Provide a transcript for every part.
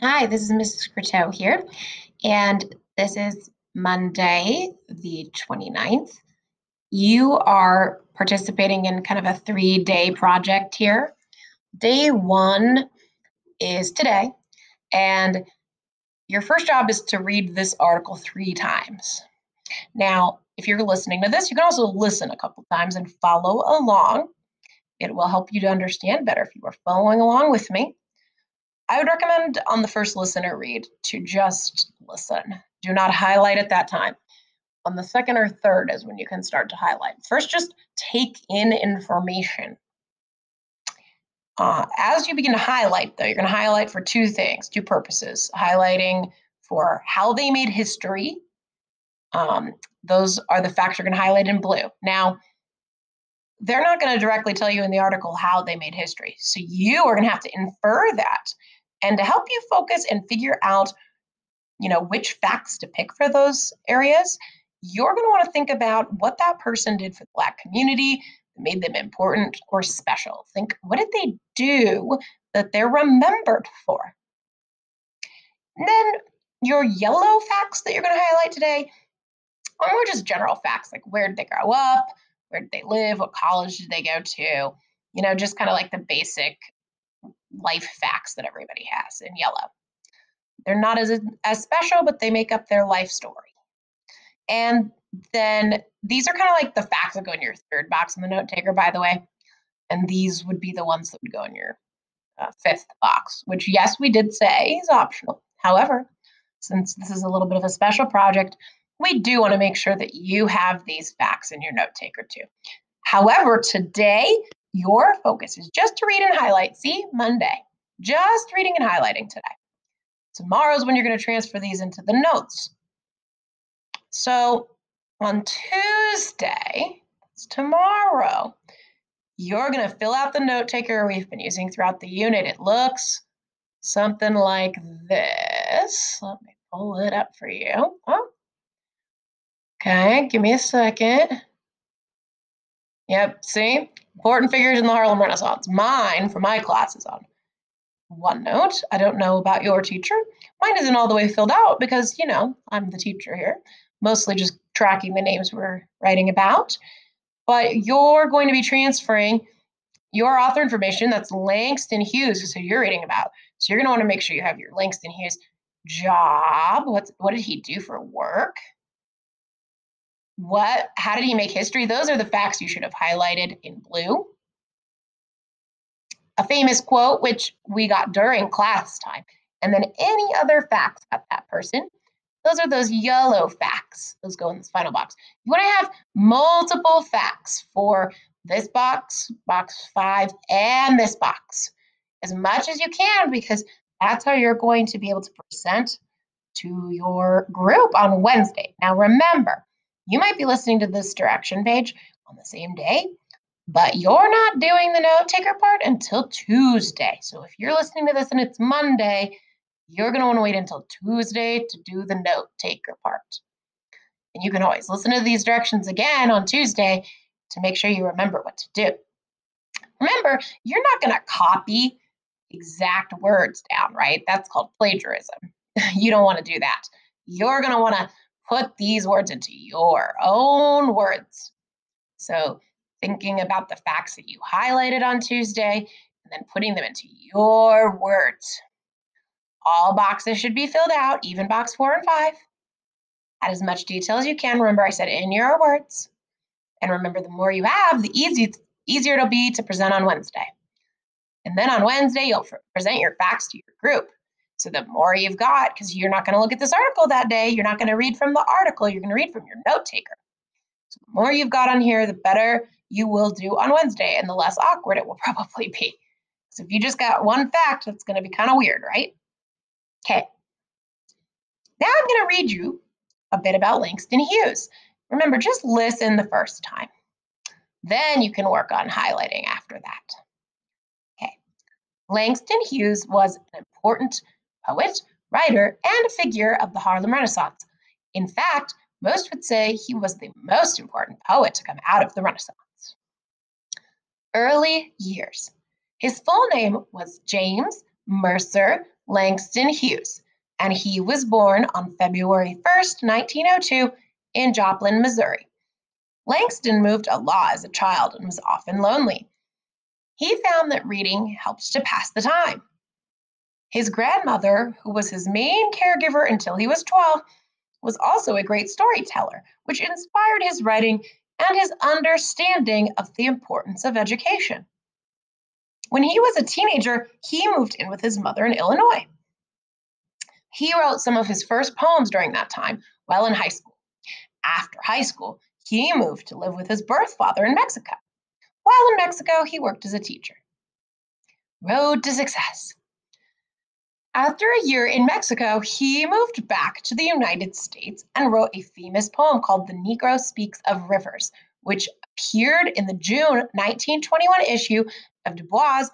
Hi, this is Mrs. Croteau here, and this is Monday, the 29th. You are participating in kind of a 3-day project here. Day one is today, and your first job is to read this article 3 times. Now, if you're listening to this, you can also listen a couple times and follow along. It will help you to understand better if you are following along with me. I would recommend on the first listen or read to just listen. Do not highlight at that time. On the second or third is when you can start to highlight. First, just take in information. As you begin to highlight, though, you're going to highlight for two things, two purposes. Highlighting for how they made history. Those are the facts you're going to highlight in blue. Now, they're not going to directly tell you in the article how they made history. So you are going to have to infer that. And to help you focus and figure out, which facts to pick for those areas, you're going to want to think about what that person did for the Black community that made them important or special. Think, what did they do that they're remembered for? And then your yellow facts that you're going to highlight today are more just general facts, like where did they grow up? Where did they live? What college did they go to? Just kind of like the basic life facts that everybody has in yellow. They're not as special, but they make up their life story. And then these are kind of like the facts that go in your third box in the note taker, by the way. And these would be the ones that would go in your fifth box, which, yes, we did say is optional. However, since this is a little bit of a special project, we do want to make sure that you have these facts in your note taker too. However, today, your focus is just to read and highlight. See, Monday, just reading and highlighting today. Tomorrow's when you're going to transfer these into the notes. So on Tuesday, it's tomorrow, you're going to fill out the note taker we've been using throughout the unit. It looks something like this. Let me pull it up for you. Oh. Okay, give me a second. Yep, see? Important figures in the Harlem Renaissance. Mine, for my class, is on OneNote. I don't know about your teacher. Mine isn't all the way filled out because, I'm the teacher here, mostly just tracking the names we're writing about. But you're going to be transferring your author information. That's Langston Hughes, who you're reading about. So you're going to want to make sure you have your Langston Hughes job. What did he do for work? How did he make history? Those are the facts you should have highlighted in blue. A famous quote, which we got during class time, and then any other facts about that person. Those are those yellow facts. Those go in this final box. You want to have multiple facts for this box, box 5, and this box, as much as you can, because that's how you're going to be able to present to your group on Wednesday. Now, remember, you might be listening to this direction page on the same day, but you're not doing the note taker part until Tuesday. So if you're listening to this and it's Monday, you're going to want to wait until Tuesday to do the note taker part. And you can always listen to these directions again on Tuesday to make sure you remember what to do. Remember, you're not going to copy exact words down, right? That's called plagiarism. You don't want to do that. You're going to want to put these words into your own words. So thinking about the facts that you highlighted on Tuesday and then putting them into your words. All boxes should be filled out, even box 4 and 5. Add as much detail as you can. Remember, I said in your words. And remember, the more you have, the easier it'll be to present on Wednesday. And then on Wednesday, you'll present your facts to your group. So the more you've got, because you're not going to look at this article that day, you're not going to read from the article, you're going to read from your note taker. So the more you've got on here, the better you will do on Wednesday, and the less awkward it will probably be. So if you just got one fact, that's going to be kind of weird, right? Okay. Now I'm going to read you a bit about Langston Hughes. Remember, just listen the first time. Then you can work on highlighting after that. Okay. Langston Hughes was an important poet, writer, and figure of the Harlem Renaissance. In fact, most would say he was the most important poet to come out of the Renaissance. Early years. His full name was James Mercer Langston Hughes, and he was born on February 1st, 1902, in Joplin, Missouri. Langston moved a lot as a child and was often lonely. He found that reading helped to pass the time. His grandmother, who was his main caregiver until he was 12, was also a great storyteller, which inspired his writing and his understanding of the importance of education. When he was a teenager, he moved in with his mother in Illinois. He wrote some of his first poems during that time while in high school. After high school, he moved to live with his birth father in Mexico. While in Mexico, he worked as a teacher. Road to success. After a year in Mexico, he moved back to the United States and wrote a famous poem called The Negro Speaks of Rivers, which appeared in the June 1921 issue of Du Bois'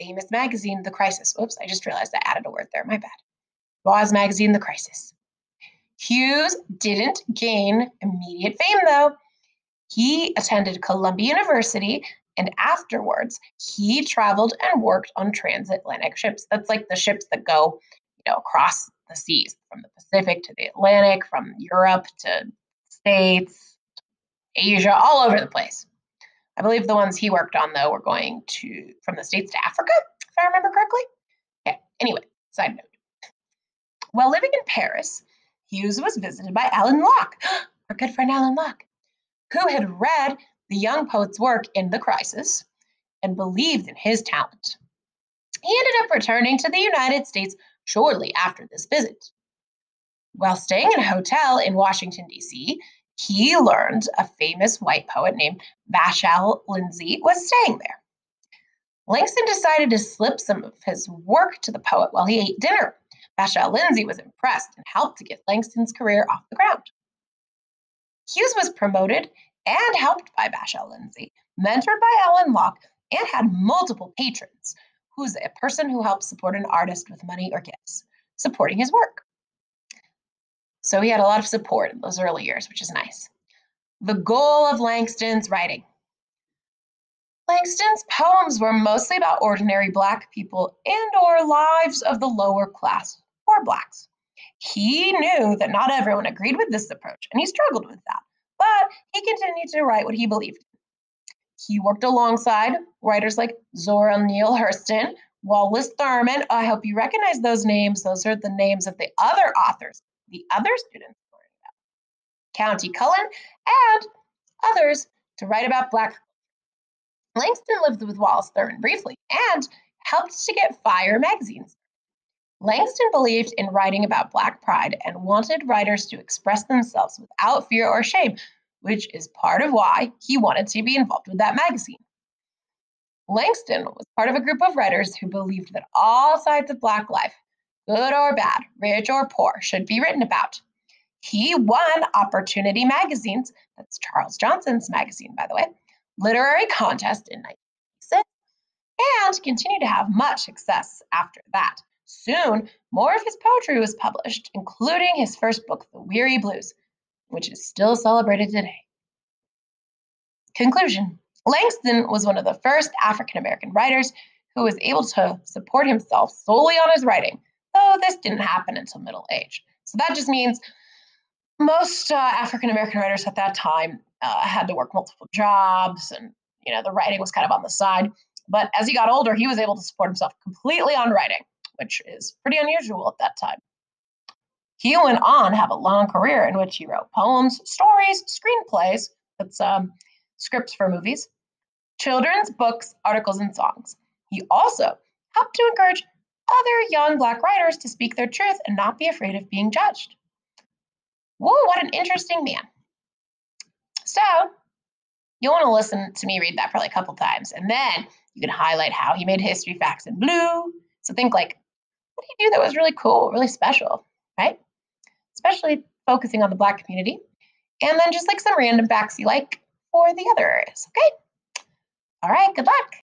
famous magazine, The Crisis. Oops, I just realized I added a word there, my bad. Bois magazine, The Crisis. Hughes didn't gain immediate fame, though. He attended Columbia University, and afterwards, he traveled and worked on transatlantic ships. That's like the ships that go, across the seas, from the Pacific to the Atlantic, from Europe to States, Asia, all over the place. I believe the ones he worked on, though, were going from the States to Africa, if I remember correctly. Okay, anyway, side note. While living in Paris, Hughes was visited by Alan Locke, our good friend Alan Locke, who had read the young poet's work in The Crisis and believed in his talent. He ended up returning to the United States shortly after this visit. While staying in a hotel in Washington, D.C., he learned a famous white poet named Vachel Lindsay was staying there. Langston decided to slip some of his work to the poet while he ate dinner. Vachel Lindsay was impressed and helped to get Langston's career off the ground. Hughes was promoted and helped by Vachel Lindsay, mentored by Alan Locke, and had multiple patrons, who's a person who helps support an artist with money or gifts, supporting his work. So he had a lot of support in those early years, which is nice. The goal of Langston's writing. Langston's poems were mostly about ordinary Black people and/or lives of the lower class or Blacks. He knew that not everyone agreed with this approach, and he struggled with that, but he continued to write what he believed in. He worked alongside writers like Zora Neale Hurston, Wallace Thurman. I hope you recognize those names. Those are the names of the other authors, the other students learning about. County Cullen, and others to write about Black. Langston lived with Wallace Thurman briefly and helped to get Fire magazines. Langston believed in writing about Black pride and wanted writers to express themselves without fear or shame, which is part of why he wanted to be involved with that magazine. Langston was part of a group of writers who believed that all sides of Black life, good or bad, rich or poor, should be written about. He won Opportunity Magazine's, that's Charles Johnson's magazine, by the way, literary contest in 1996, and continued to have much success after that. Soon, more of his poetry was published, including his first book, The Weary Blues, which is still celebrated today. Conclusion. Langston was one of the first African American writers who was able to support himself solely on his writing, though this didn't happen until middle age. So that just means most African American writers at that time had to work multiple jobs, and the writing was kind of on the side. But as he got older, he was able to support himself completely on writing, which is pretty unusual at that time. He went on to have a long career in which he wrote poems, stories, screenplays, that's scripts for movies, children's books, articles, and songs. He also helped to encourage other young Black writers to speak their truth and not be afraid of being judged. Whoa, what an interesting man. So you'll want to listen to me read that probably a couple times, and then you can highlight how he made history facts in blue. So think like, what did he do that was really cool, really special, right? Especially focusing on the Black community. And then just like some random facts you like for the other areas, okay? All right, good luck.